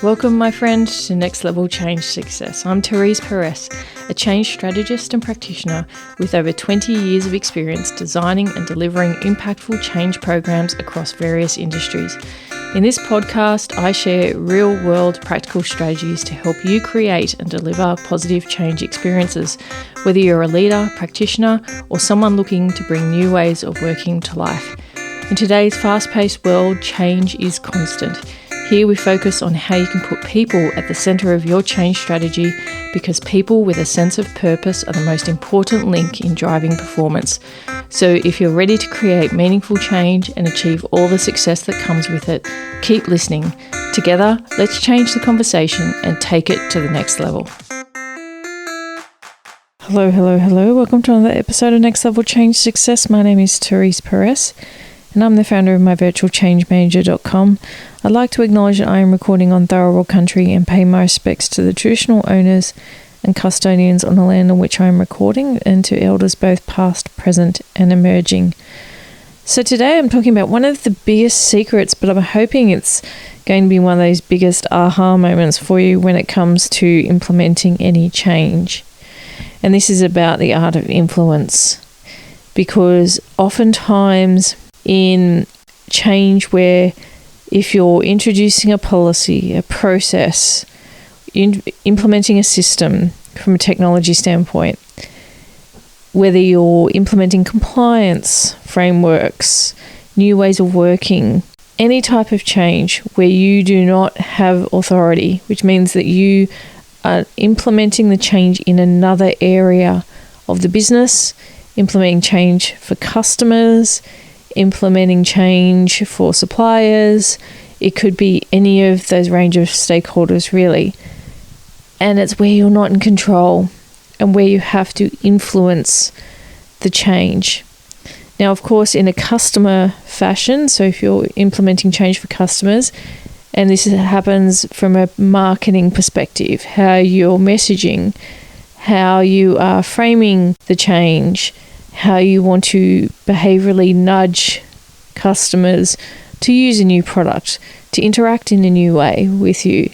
Welcome, my friend, to Next Level Change Success. I'm Therese, a change strategist and practitioner with over 20 years of experience designing and delivering impactful change programs across various industries. In this podcast, I share real-world practical strategies to help you create and deliver positive change experiences, whether you're a leader, practitioner, or someone looking to bring new ways of working to life. In today's fast-paced world, change is constant. Here we focus on how you can put people at the centre of your change strategy, because people with a sense of purpose are the most important link in driving performance. So if you're ready to create meaningful change and achieve all the success that comes with it, keep listening. Together, let's change the conversation and take it to the next level. Hello. Welcome to another episode of Next Level Change Success. My name is Therese, and I'm the founder of myvirtualchangemanager.com. I'd like to acknowledge that I am recording on Therese country and pay my respects to the traditional owners and custodians on the land on which I am recording, and to elders both past, present and emerging. So today I'm talking about one of the biggest secrets, but I'm hoping it's going to be one of those biggest aha moments for you when it comes to implementing any change. And this is about the art of influence, because oftentimes in change, where if you're introducing a policy, a process, implementing a system from a technology standpoint, whether you're implementing compliance frameworks, new ways of working, any type of change where you do not have authority, which means that you are implementing the change in another area of the business, implementing change for customers, implementing change for suppliers. It could be any of those range of stakeholders, really. And it's where you're not in control and where you have to influence the change. Now, of course, in a customer fashion, so if you're implementing change for customers, and this happens from a marketing perspective, how you're messaging, how you are framing the change, how you want to behaviorally nudge customers to use a new product, to interact in a new way with you.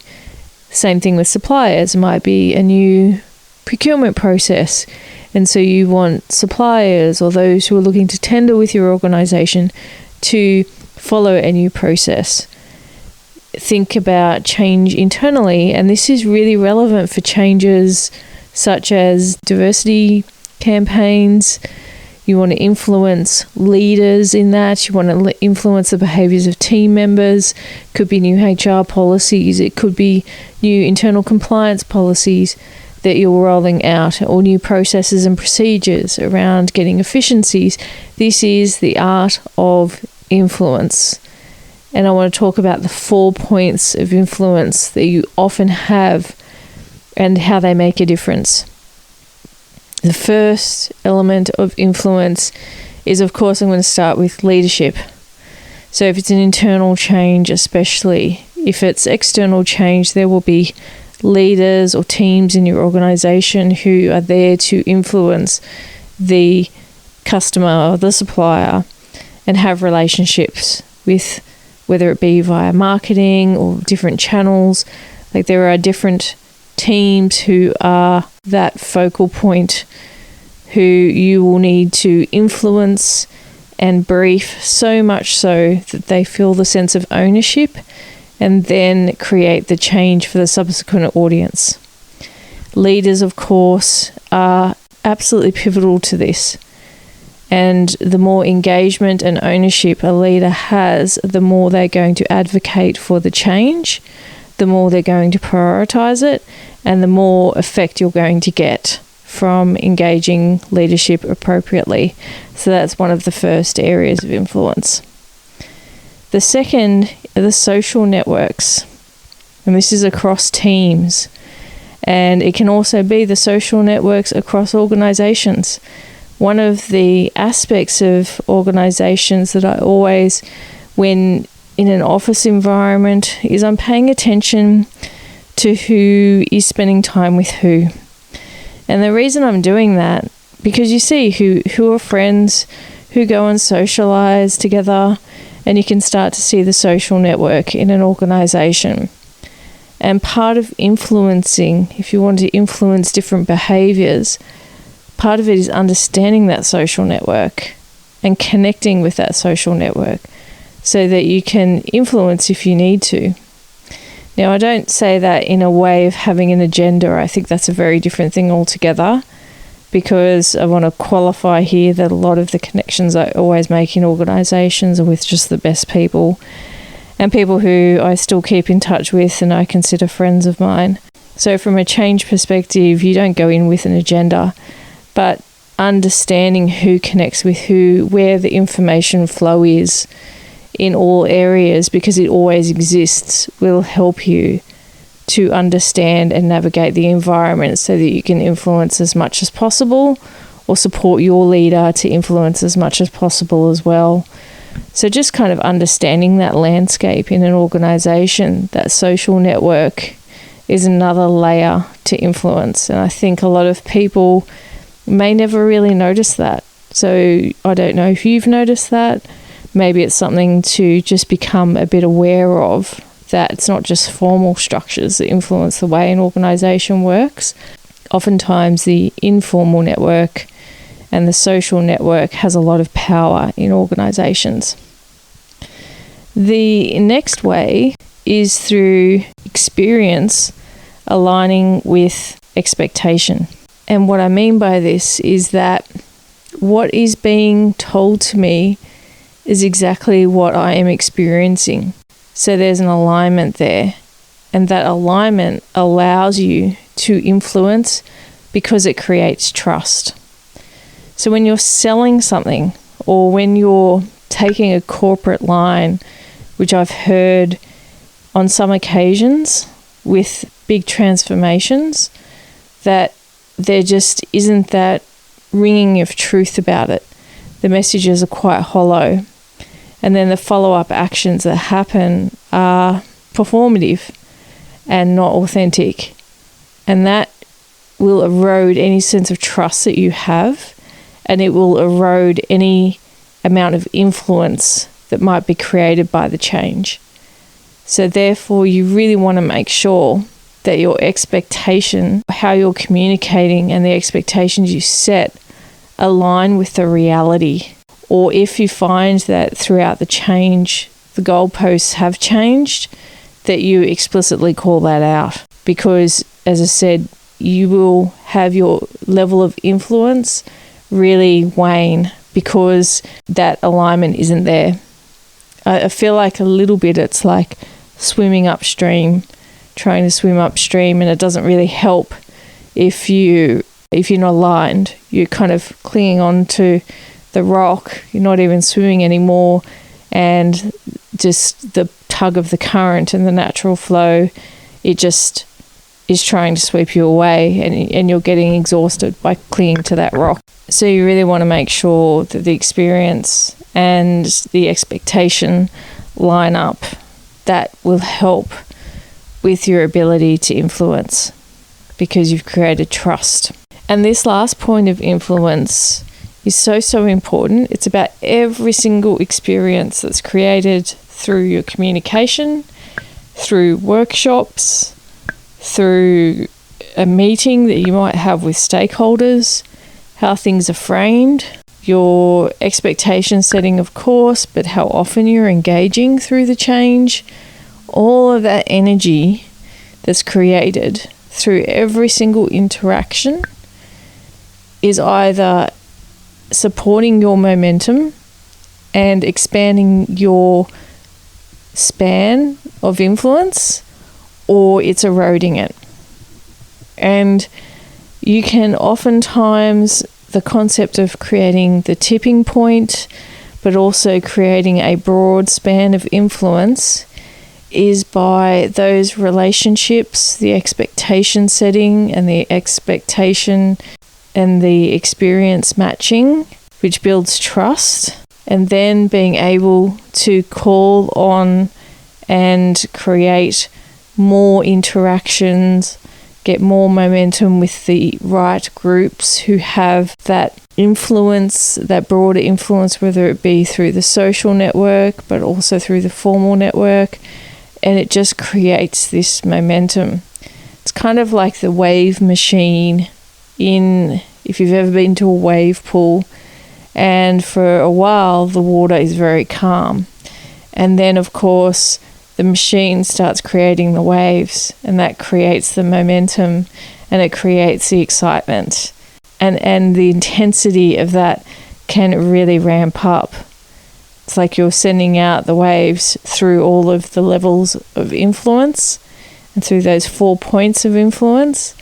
Same thing with suppliers. It might be a new procurement process, and so you want suppliers or those who are looking to tender with your organisation to follow a new process. Think about change internally, and this is really relevant for changes such as diversity campaigns. You want to influence leaders in that. You want to influence the behaviours of team members. Could be new HR policies. It could be new internal compliance policies that you're rolling out, or new processes and procedures around getting efficiencies. This is the art of influence. And I want to talk about the 4 points of influence that you often have and how they make a difference. The first element of influence is, of course, I'm going to start with leadership. So if it's an internal change, especially if it's external change, there will be leaders or teams in your organization who are there to influence the customer or the supplier and have relationships with, whether it be via marketing or different channels. Like, there are different teams who are that focal point, who you will need to influence and brief, so much so that they feel the sense of ownership and then create the change for the subsequent audience. Leaders, of course, are absolutely pivotal to this. And the more engagement and ownership a leader has, the more they're going to advocate for the change, the more they're going to prioritize it, and the more effect you're going to get from engaging leadership appropriately. So that's one of the first areas of influence. The second are the social networks, and this is across teams, and it can also be the social networks across organizations. One of the aspects of organizations that I always, when in an office environment, is I'm paying attention to who is spending time with who. And the reason I'm doing that, because you see who are friends, who go and socialize together, and you can start to see the social network in an organization. And part of influencing, if you want to influence different behaviours, part of it is understanding that social network and connecting with that social network so that you can influence if you need to. Now, I don't say that in a way of having an agenda. I think that's a very different thing altogether, because I want to qualify here that a lot of the connections I always make in organisations are with just the best people and people who I still keep in touch with and I consider friends of mine. So from a change perspective, you don't go in with an agenda, but understanding who connects with who, where the information flow is in all areas, because it always exists, will help you to understand and navigate the environment so that you can influence as much as possible, or support your leader to influence as much as possible as well. So just kind of understanding that landscape in an organisation, that social network is another layer to influence. And I think a lot of people may never really notice that. So I don't know if you've noticed that. Maybe it's something to just become a bit aware of, that it's not just formal structures that influence the way an organisation works. Oftentimes the informal network and the social network has a lot of power in organisations. The next way is through experience aligning with expectation. And what I mean by this is that what is being told to me is exactly what I am experiencing. So there's an alignment there, and that alignment allows you to influence because it creates trust. So when you're selling something, or when you're taking a corporate line, which I've heard on some occasions with big transformations, that there just isn't that ringing of truth about it. The messages are quite hollow. And then the follow-up actions that happen are performative and not authentic. And that will erode any sense of trust that you have, and it will erode any amount of influence that might be created by the change. So therefore, you really want to make sure that your expectation, how you're communicating, and the expectations you set align with the reality. Or if you find that throughout the change, the goalposts have changed, that you explicitly call that out. Because, as I said, you will have your level of influence really wane because that alignment isn't there. I feel like a little bit it's like swimming upstream, trying to swim upstream, and it doesn't really help if you're not aligned. You're kind of clinging on to the rock, you're not even swimming anymore, and just the tug of the current and the natural flow, it just is trying to sweep you away, and you're getting exhausted by clinging to that rock. So you really want to make sure that the experience and the expectation line up. That will help with your ability to influence, because you've created trust. And this last point of influence is so important. It's about every single experience that's created through your communication, through workshops, through a meeting that you might have with stakeholders, how things are framed, your expectation setting, of course, but how often you're engaging through the change. All of that energy that's created through every single interaction is either supporting your momentum and expanding your span of influence, or it's eroding it. And you can oftentimes, the concept of creating the tipping point, but also creating a broad span of influence, is by those relationships, the expectation setting and the expectation and the experience matching, which builds trust, and then being able to call on and create more interactions, get more momentum with the right groups who have that influence, that broader influence, whether it be through the social network, but also through the formal network. and it just creates this momentum. It's kind of like the wave machine if you've ever been to a wave pool, and for a while the water is very calm, and then of course the machine starts creating the waves, and that creates the momentum, and it creates the excitement, and the intensity of that can really ramp up. It's like you're sending out the waves through all of the levels of influence, and through those 4 points of influence,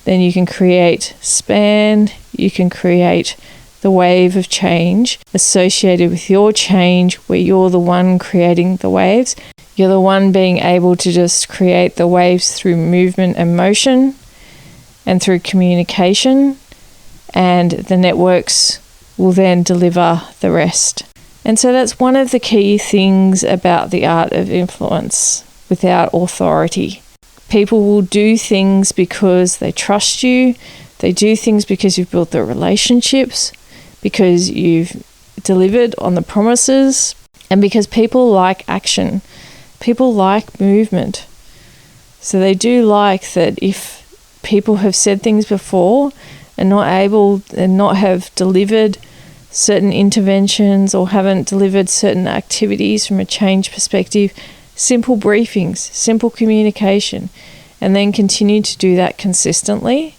then you can create span, you can create the wave of change associated with your change, where you're the one creating the waves. You're the one being able to just create the waves through movement and motion and through communication, and the networks will then deliver the rest. And so that's one of the key things about the art of influence without authority. People will do things because they trust you. They do things because you've built the relationships, because you've delivered on the promises, and because people like action. People like movement. So they do like that if people have said things before and not have delivered certain interventions or haven't delivered certain activities from a change perspective, simple briefings, simple communication, and then continue to do that consistently,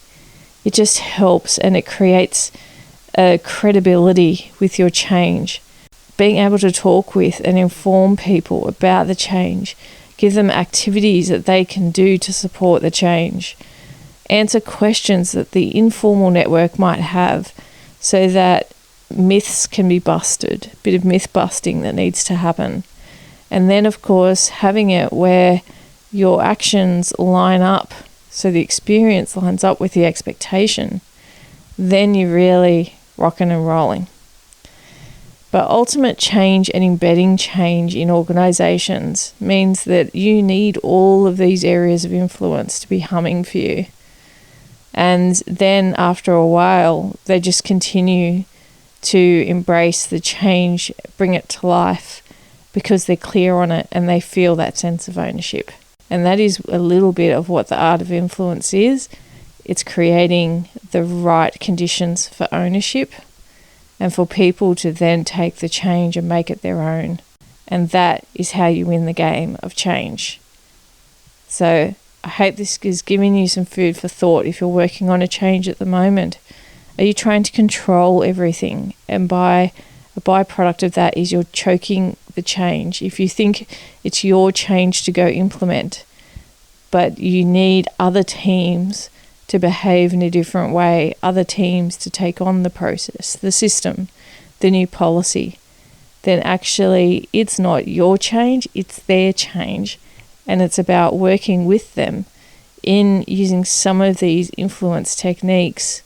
it just helps, and it creates a credibility with your change. Being able to talk with and inform people about the change, give them activities that they can do to support the change, answer questions that the informal network might have, so that myths can be busted, a bit of myth busting that needs to happen. And then of course having it where your actions line up, so the experience lines up with the expectation, then you're really rocking and rolling. But ultimate change and embedding change in organisations means that you need all of these areas of influence to be humming for you. And then after a while, they just continue to embrace the change, bring it to life, because they're clear on it and they feel that sense of ownership. And that is a little bit of what the art of influence is. It's creating the right conditions for ownership and for people to then take the change and make it their own. And that is how you win the game of change. So I hope this is giving you some food for thought if you're working on a change at the moment. Are you trying to control everything? And by a byproduct of that is you're choking the change. If you think it's your change to go implement, but you need other teams to behave in a different way, other teams to take on the process, the system, the new policy, then actually it's not your change, it's their change. And it's about working with them in using some of these influence techniques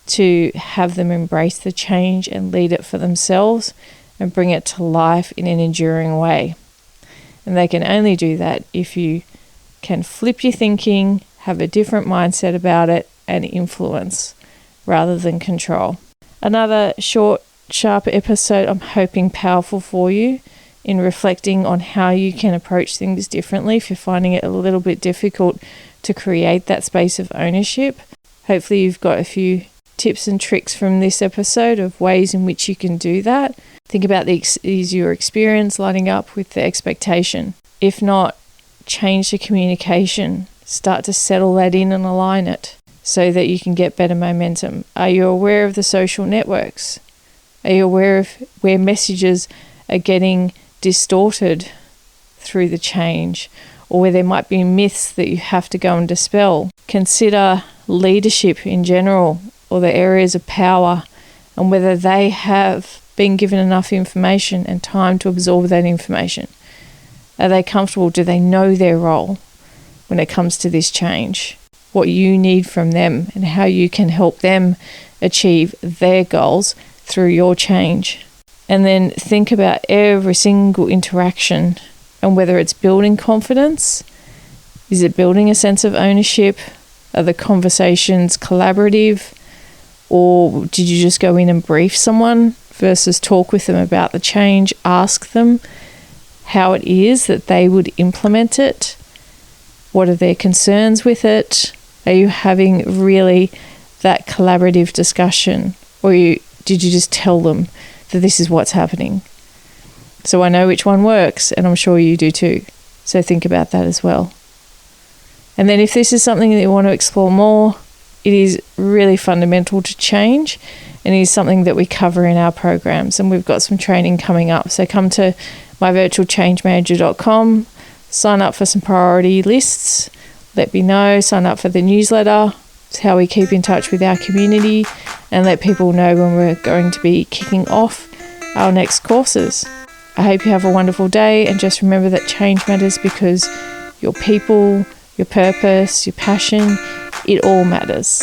to have them embrace the change and lead it for themselves and bring it to life in an enduring way. And they can only do that if you can flip your thinking, have a different mindset about it, and influence rather than control. Another short, sharp episode, I'm hoping powerful for you in reflecting on how you can approach things differently if you're finding it a little bit difficult to create that space of ownership. Hopefully you've got a few tips and tricks from this episode of ways in which you can do that. Think about is your experience lining up with the expectation? If not, change the communication. Start to settle that in and align it so that you can get better momentum. Are you aware of the social networks? Are you aware of where messages are getting distorted through the change, or where there might be myths that you have to go and dispel? Consider leadership in general, or the areas of power, and whether they have been given enough information and time to absorb that information. Are they comfortable? Do they know their role when it comes to this change? What you need from them and how you can help them achieve their goals through your change. And then think about every single interaction and whether it's building confidence. Is it building a sense of ownership? Are the conversations collaborative? Or did you just go in and brief someone versus talk with them about the change, ask them, how it is that they would implement it. What are their concerns with it? Are you having really that collaborative discussion? Or did you just tell them that this is what's happening? So I know which one works, and I'm sure you do too. So think about that as well. And then if this is something that you want to explore more, it is really fundamental to change, and it is something that we cover in our programs, and we've got some training coming up. So come to myvirtualchangemanager.com, sign up for some priority lists, let me know, sign up for the newsletter. It's how we keep in touch with our community and let people know when we're going to be kicking off our next courses. I hope you have a wonderful day, and just remember that change matters, because your people, your purpose, your passion, it all matters.